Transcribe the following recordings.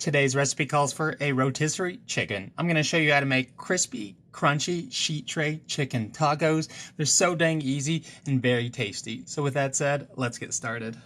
Today's recipe calls for a rotisserie chicken. I'm going to show you how to make crispy, crunchy, sheet tray chicken tacos. They're so dang easy and very tasty. So with that said, let's get started.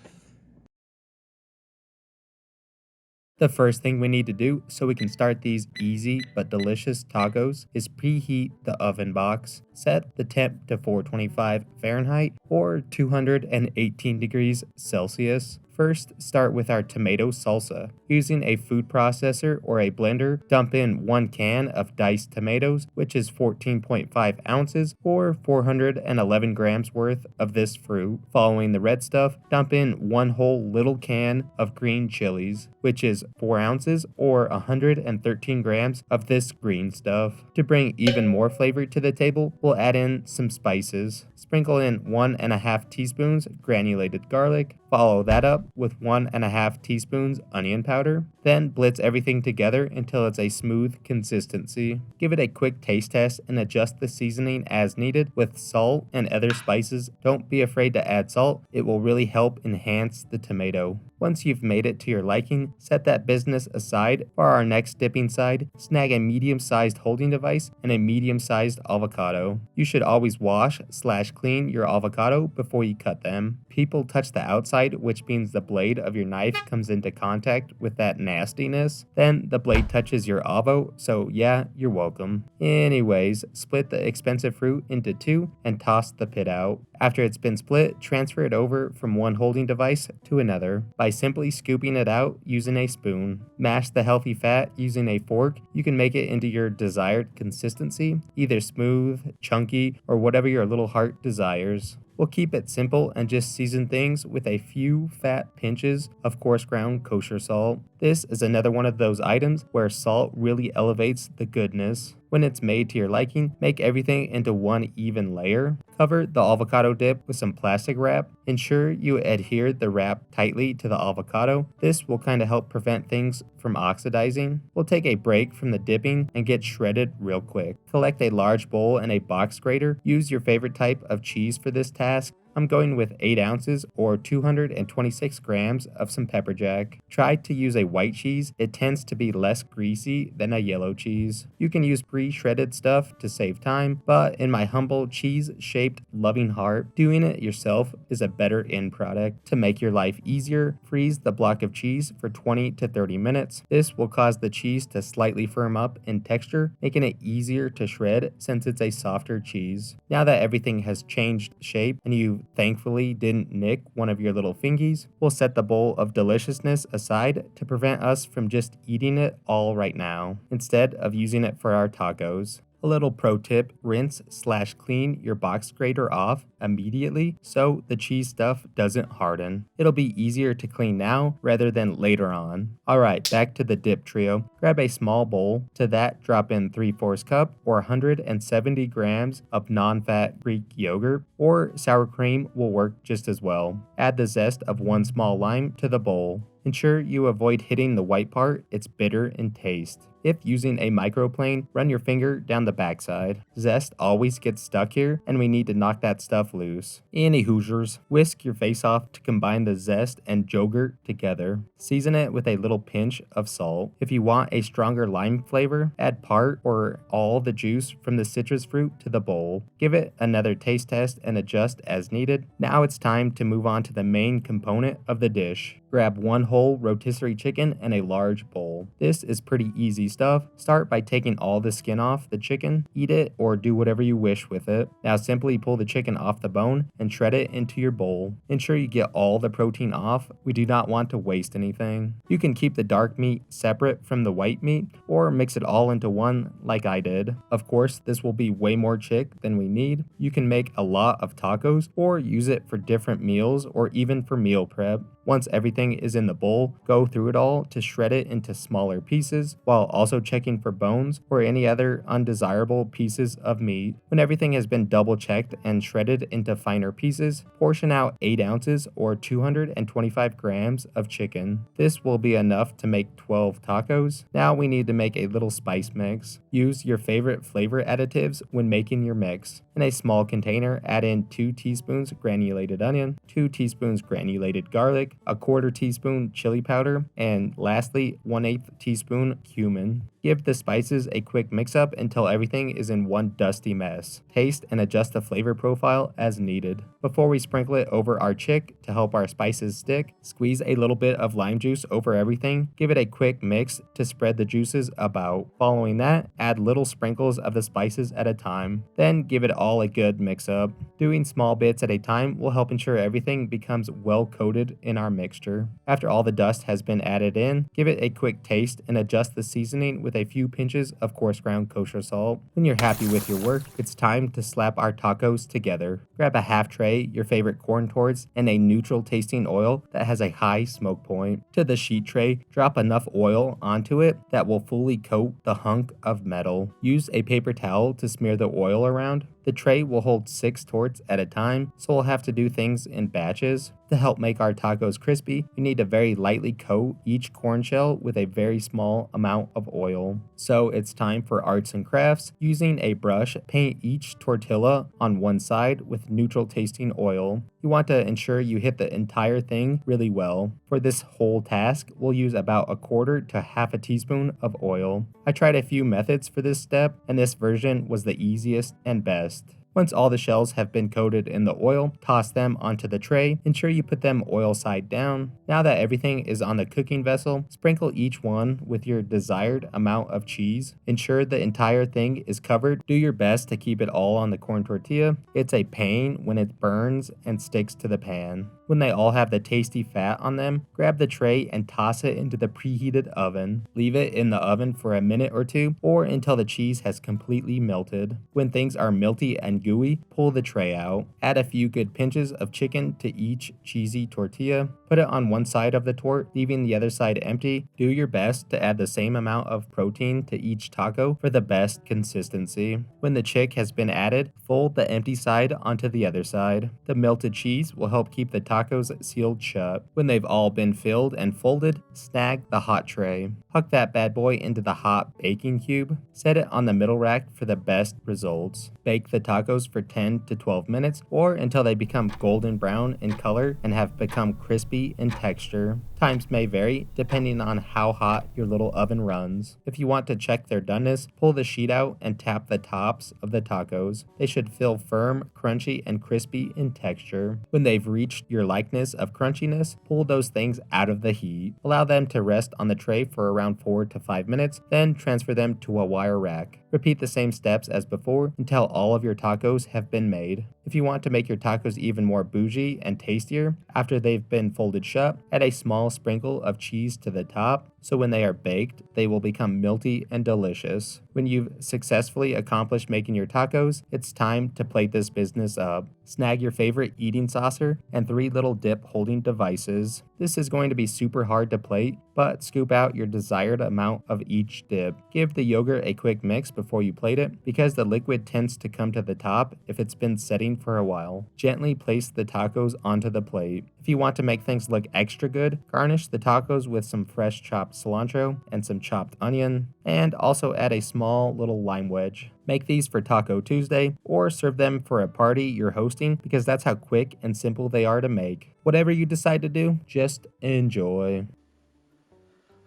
The first thing we need to do so we can start these easy but delicious tacos is preheat the oven box. Set the temp to 425 Fahrenheit or 218 degrees Celsius. First, start with our tomato salsa. Using a food processor or a blender, dump in 1 can of diced tomatoes, which is 14.5 ounces or 411 grams worth of this fruit. Following the red stuff, dump in 1 whole little can of green chilies, which is 4 ounces or 113 grams of this green stuff. To bring even more flavor to the table, we'll add in some spices. Sprinkle in 1.5 teaspoons granulated garlic. Follow that up with 1.5 teaspoons onion powder. Then blitz everything together until it's a smooth consistency. Give it a quick taste test and adjust the seasoning as needed with salt and other spices. Don't be afraid to add salt, it will really help enhance the tomato. Once you've made it to your liking, set that business aside. For our next dipping side, snag a medium-sized holding device and a medium-sized avocado. You should always wash/clean your avocado before you cut them. People touch the outside, which means the blade of your knife comes into contact with that nastiness. Then the blade touches your avo, so yeah, you're welcome. Anyways, split the expensive fruit into 2 and toss the pit out. After it's been split, transfer it over from one holding device to another by simply scooping it out using a spoon. Mash the healthy fat using a fork. You can make it into your desired consistency, either smooth, chunky, or whatever your little heart desires. We'll keep it simple and just season things with a few fat pinches of coarse ground kosher salt. This is another one of those items where salt really elevates the goodness. When it's made to your liking, make everything into one even layer. Cover the avocado dip with some plastic wrap. Ensure you adhere the wrap tightly to the avocado. This will kind of help prevent things from oxidizing. We'll take a break from the dipping and get shredded real quick. Collect a large bowl and a box grater. Use your favorite type of cheese for this task. I'm going with 8 ounces or 226 grams of some pepper jack. Try to use a white cheese. It tends to be less greasy than a yellow cheese. You can use pre-shredded stuff to save time, but in my humble cheese-shaped loving heart, doing it yourself is a better end product. To make your life easier, freeze the block of cheese for 20 to 30 minutes. This will cause the cheese to slightly firm up in texture, making it easier to shred since it's a softer cheese. Now that everything has changed shape and you thankfully didn't nick one of your little fingies, we'll set the bowl of deliciousness aside to prevent us from just eating it all right now, instead of using it for our tacos. A little pro tip, rinse/clean your box grater off immediately so the cheese stuff doesn't harden. It'll be easier to clean now rather than later on. Alright, back to the dip trio. Grab a small bowl. To that, drop in 3/4 cup or 170 grams of non-fat Greek yogurt, or sour cream will work just as well. Add the zest of 1 small lime to the bowl. Ensure you avoid hitting the white part, it's bitter in taste. If using a microplane, run your finger down the backside. Zest always gets stuck here, and we need to knock that stuff loose. Any Hoosiers, whisk your face off to combine the zest and yogurt together. Season it with a little pinch of salt. If you want a stronger lime flavor, add part or all the juice from the citrus fruit to the bowl. Give it another taste test and adjust as needed. Now it's time to move on to the main component of the dish. Grab 1 whole rotisserie chicken and a large bowl. This is pretty easy stuff. Start by taking all the skin off the chicken, eat it, or do whatever you wish with it. Now simply pull the chicken off the bone and shred it into your bowl. Ensure you get all the protein off. We do not want to waste anything. You can keep the dark meat separate from the white meat or mix it all into one like I did. Of course, this will be way more chick than we need. You can make a lot of tacos or use it for different meals or even for meal prep. Once everything is in the bowl, go through it all to shred it into smaller pieces while also checking for bones or any other undesirable pieces of meat. When everything has been double checked and shredded into finer pieces, portion out 8 ounces or 225 grams of chicken. This will be enough to make 12 tacos. Now we need to make a little spice mix. Use your favorite flavor additives when making your mix. In a small container, add in 2 teaspoons granulated onion, 2 teaspoons granulated garlic, garlic, a quarter teaspoon chili powder, and lastly 1/8 teaspoon cumin. Give the spices a quick mix up until everything is in one dusty mess. Taste and adjust the flavor profile as needed. Before we sprinkle it over our chick to help our spices stick, squeeze a little bit of lime juice over everything. Give it a quick mix to spread the juices about. Following that, add little sprinkles of the spices at a time. Then give it all a good mix up. Doing small bits at a time will help ensure everything becomes well coated in our mixture. After all the dust has been added in, give it a quick taste and adjust the seasoning with a few pinches of coarse ground kosher salt. When you're happy with your work, it's time to slap our tacos together. Grab a half tray, your favorite corn torts, and a neutral tasting oil that has a high smoke point. To the sheet tray, drop enough oil onto it that will fully coat the hunk of metal. Use a paper towel to smear the oil around. The tray will hold 6 torts at a time, so we'll have to do things in batches. To help make our tacos crispy, you need to very lightly coat each corn shell with a very small amount of oil. So it's time for arts and crafts. Using a brush, paint each tortilla on one side with neutral tasting oil. You want to ensure you hit the entire thing really well. For this whole task, we'll use about a quarter to half a teaspoon of oil. I tried a few methods for this step, and this version was the easiest and best. Once all the shells have been coated in the oil, toss them onto the tray. Ensure you put them oil side down. Now that everything is on the cooking vessel, sprinkle each one with your desired amount of cheese. Ensure the entire thing is covered. Do your best to keep it all on the corn tortilla. It's a pain when it burns and sticks to the pan. When they all have the tasty fat on them, grab the tray and toss it into the preheated oven. Leave it in the oven for a minute or two, or until the cheese has completely melted. When things are melty and gooey, pull the tray out. Add a few good pinches of chicken to each cheesy tortilla. Put it on one side of the tort, leaving the other side empty. Do your best to add the same amount of protein to each taco for the best consistency. When the chick has been added, fold the empty side onto the other side. The melted cheese will help keep the tacos sealed shut. When they've all been filled and folded, snag the hot tray. Huck that bad boy into the hot baking cube. Set it on the middle rack for the best results. Bake the tacos for 10 to 12 minutes or until they become golden brown in color and have become crispy in texture. Times may vary depending on how hot your little oven runs. If you want to check their doneness, pull the sheet out and tap the tops of the tacos. They should feel firm, crunchy, and crispy in texture. When they've reached your likeness of crunchiness, pull those things out of the heat. Allow them to rest on the tray for around 4 to 5 minutes, then transfer them to a wire rack. Repeat the same steps as before until all of your tacos have been made. If you want to make your tacos even more bougie and tastier, after they've been folded shut, add a small sprinkle of cheese to the top, so when they are baked, they will become melty and delicious. When you've successfully accomplished making your tacos, it's time to plate this business up. Snag your favorite eating saucer and 3 little dip holding devices. This is going to be super hard to plate, but scoop out your desired amount of each dip. Give the yogurt a quick mix before you plate it, because the liquid tends to come to the top if it's been setting for a while. Gently place the tacos onto the plate. If you want to make things look extra good, garnish the tacos with some fresh chopped cilantro and some chopped onion, and also add a small little lime wedge. Make these for Taco Tuesday or serve them for a party you're hosting, because that's how quick and simple they are to make. Whatever you decide to do, just enjoy.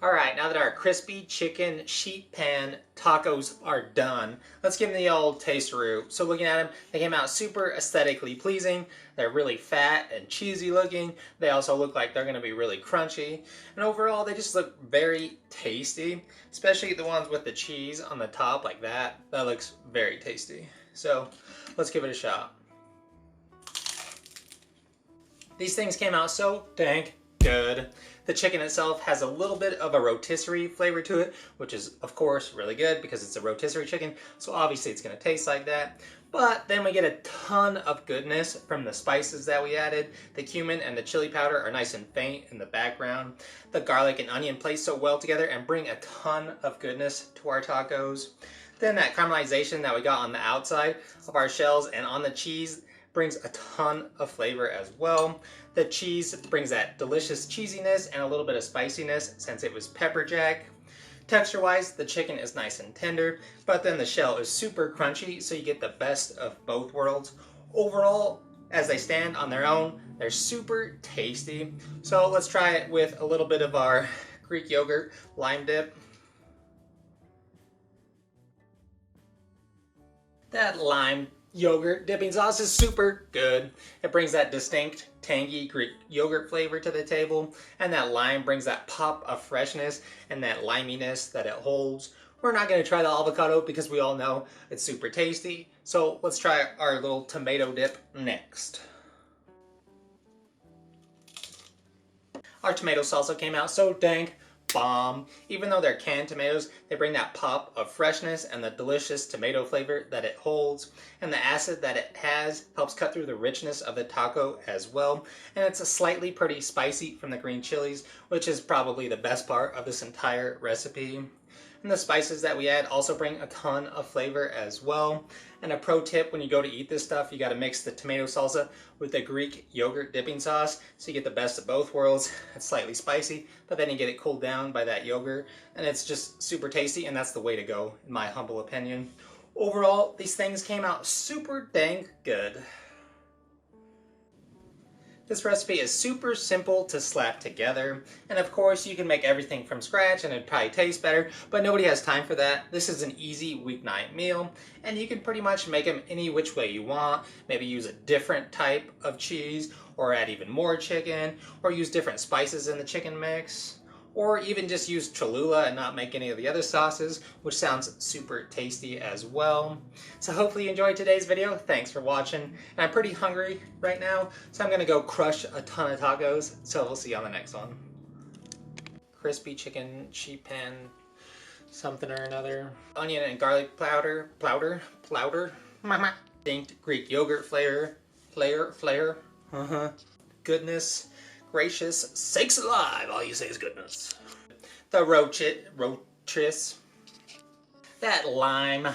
Alright, now that our crispy chicken sheet pan tacos are done, let's give them the old taste-a-roo. So looking at them, they came out super aesthetically pleasing. They're really fat and cheesy looking. They also look like they're going to be really crunchy. And overall, they just look very tasty, especially the ones with the cheese on the top like that. That looks very tasty. So let's give it a shot. These things came out so dang good. The chicken itself has a little bit of a rotisserie flavor to it, which is, of course, really good because it's a rotisserie chicken, so obviously it's going to taste like that. But then we get a ton of goodness from the spices that we added. The cumin and the chili powder are nice and faint in the background. The garlic and onion play so well together and bring a ton of goodness to our tacos. Then that caramelization that we got on the outside of our shells and on the cheese brings a ton of flavor as well. The cheese brings that delicious cheesiness and a little bit of spiciness since it was pepper jack. Texture-wise, the chicken is nice and tender, but then the shell is super crunchy, so you get the best of both worlds. Overall, as they stand on their own, they're super tasty. So let's try it with a little bit of our Greek yogurt lime dip. That lime yogurt dipping sauce is super good. It brings that distinct tangy Greek yogurt flavor to the table, and that lime brings that pop of freshness and that liminess that it holds. We're not going to try the avocado because we all know it's super tasty. So let's try our little tomato dip next. Our tomato salsa came out so dang bomb. Even though they're canned tomatoes, they bring that pop of freshness and the delicious tomato flavor that it holds. And the acid that it has helps cut through the richness of the taco as well. And it's a slightly pretty spicy from the green chilies, which is probably the best part of this entire recipe. And the spices that we add also bring a ton of flavor as well. And a pro tip, when you go to eat this stuff, you got to mix the tomato salsa with the Greek yogurt dipping sauce so you get the best of both worlds. It's slightly spicy, but then you get it cooled down by that yogurt, and it's just super tasty, and that's the way to go, in my humble opinion. Overall, these things came out super dang good. This recipe is super simple to slap together, and of course you can make everything from scratch and it'd probably taste better, but nobody has time for that. This is an easy weeknight meal, and you can pretty much make them any which way you want. Maybe use a different type of cheese, or add even more chicken, or use different spices in the chicken mix. Or even just use Cholula and not make any of the other sauces, which sounds super tasty as well. So hopefully you enjoyed today's video. Thanks for watching. And I'm pretty hungry right now, so I'm gonna go crush a ton of tacos. So we'll see you on the next one. Crispy chicken, sheet pan, something or another. Onion and garlic powder. Distinct Greek yogurt flavor. Goodness gracious sakes alive, all you say is goodness. The rotisserie, that lime,